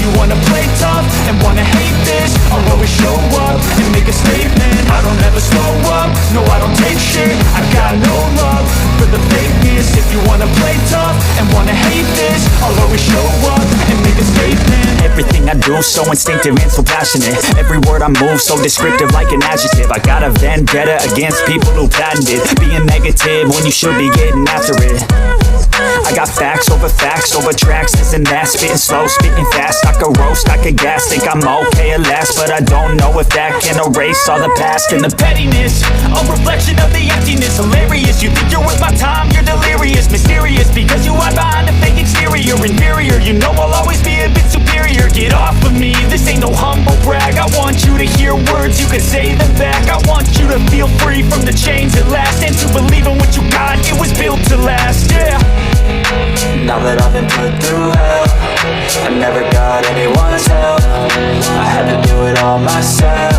you wanna play tough and wanna hate this, I'll always show up and make a statement. I don't ever slow up, no I don't take shit. I got no love for the fakeness. If you wanna play tough and wanna hate this, I'll always show up and make a statement. Everything I do so instinctive and so passionate. Every word I move so descriptive like an adjective. I got a vendetta against people who patented being negative when you should be getting after it. I got facts over tracks, this and that. Spitting slow, spitting fast. I could roast, I could gas. Think I'm okay at last, but I don't know if that can erase all the past and the pettiness. A reflection of the emptiness. Hilarious, you think you're worth my time, you're delirious. Mysterious, because you hide behind a fake exterior. Inferior, you know I'll always be a bit superior. Get off of me, this ain't no humble brag. I want you to hear words, you can say them back. I want you to feel free from the chains at last, and to believe in what you got, it was built to last, yeah. Now that I've been put through hell, I never got anyone's help. I had to do it all myself.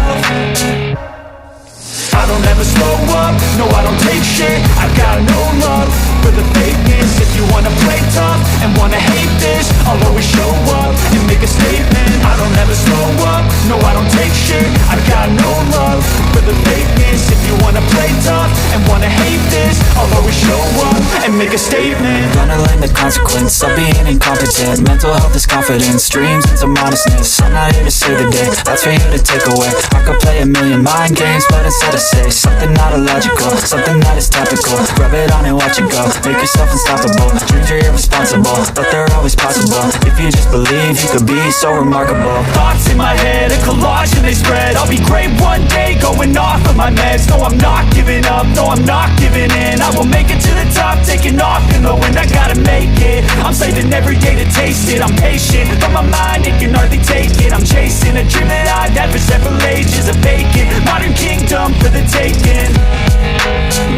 I don't ever slow up, no I don't take shit. I got no love for the fakeness. If you wanna play tough and wanna hate this, I'll always show up and make a statement. I don't ever slow up, no I don't take shit. I got no love for the fakeness. If you wanna play tough and wanna hate this, I'll always show up and make a statement. Gonna learn the consequence of being incompetent. Mental health is confidence, dreams into modestness. I'm not here to save the day, that's for you to take away. I could play a million mind games, but instead I say something not illogical, something that is topical. Rub it on and watch it go, make yourself unstoppable. Dreams are irresponsible, but they're always possible. If you just believe, you could be so remarkable. Thoughts in my head, a collage and they spread. I'll be great one day, going off of my meds. No, I'm not giving up, no, I'm not giving in. I will make it to the top, taking off in the wind. I gotta make it, I'm saving every day to taste it. I'm patient, but my mind, it can hardly take it. I'm chasing a dream that I've had for several ages. A vacant, modern kingdom for the taking.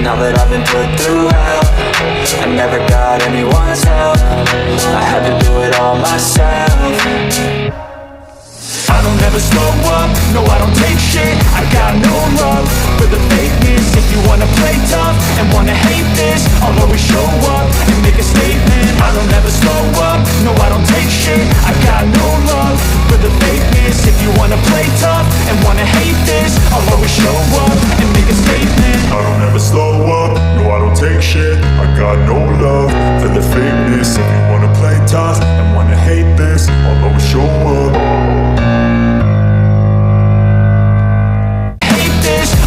Now that I've been put through hell, I never got anyone's help. I had to do it all myself. I don't ever slow up, no I don't take shit. I got no love for the fakeness. If you wanna play tough and wanna hate this, I'll always show up and make a statement. I don't ever slow up, no I don't take shit. I got no love for the fakeness. If you wanna play tough and wanna hate this, I'll always show up and make a statement. I don't ever slow up, no I don't take shit. I got no love for the fakeness. If you wanna play tough and wanna hate this, I'll always show up.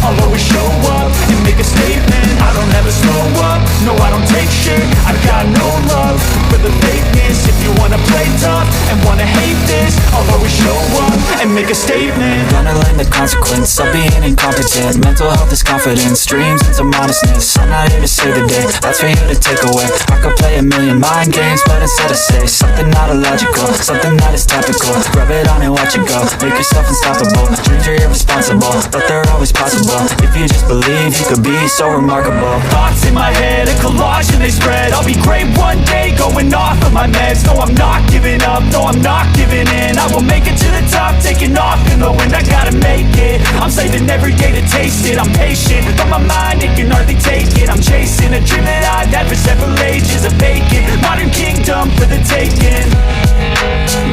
I'll always show up and make a statement. I don't ever slow up, no I don't take shit. I got no love for the fakeness. If you wanna play tough and wanna hate this, I'll always show up and make a statement. Gonna learn the consequence of being incompetent. Mental health is confidence, dreams into modestness. I'm not here to save the day, that's for you to take away. I could play a million mind games, but instead I say something not illogical, something that is topical. Rub it on and watch it go, make yourself unstoppable. Dreams are irresponsible, but they're always possible. If you just believe, you could be so remarkable. Thoughts in my head, a collage and they spread. I'll be great one day, going off of my meds. No, I'm not giving up, no, I'm not giving in. I will make it to the top, taking off in the wind. I gotta make it, I'm saving every day to taste it. I'm patient, but my mind, it can hardly take it. I'm chasing a dream that I've had for several ages. A vacant, modern kingdom for the taking.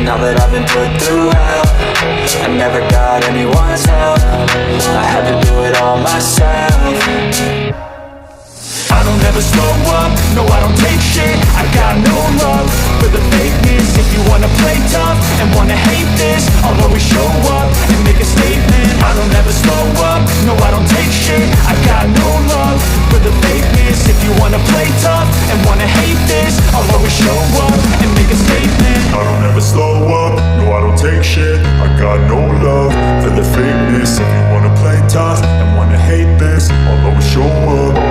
Now that I've been put through hell, I never got anyone's help. I had to do it all myself. I don't ever slow up, no I don't take shit. I got no love for the fakeness. If you wanna play tough and wanna hate this, I'll always show up and make a statement. I don't ever slow up, no I don't take shit. I got no love for the fakeness. If you wanna play tough and wanna hate this, I'll always show up and make a statement. I don't ever slow up, no I don't take shit. I got no love for the fakeness. If you wanna play tough and wanna hate this, I'll always show up.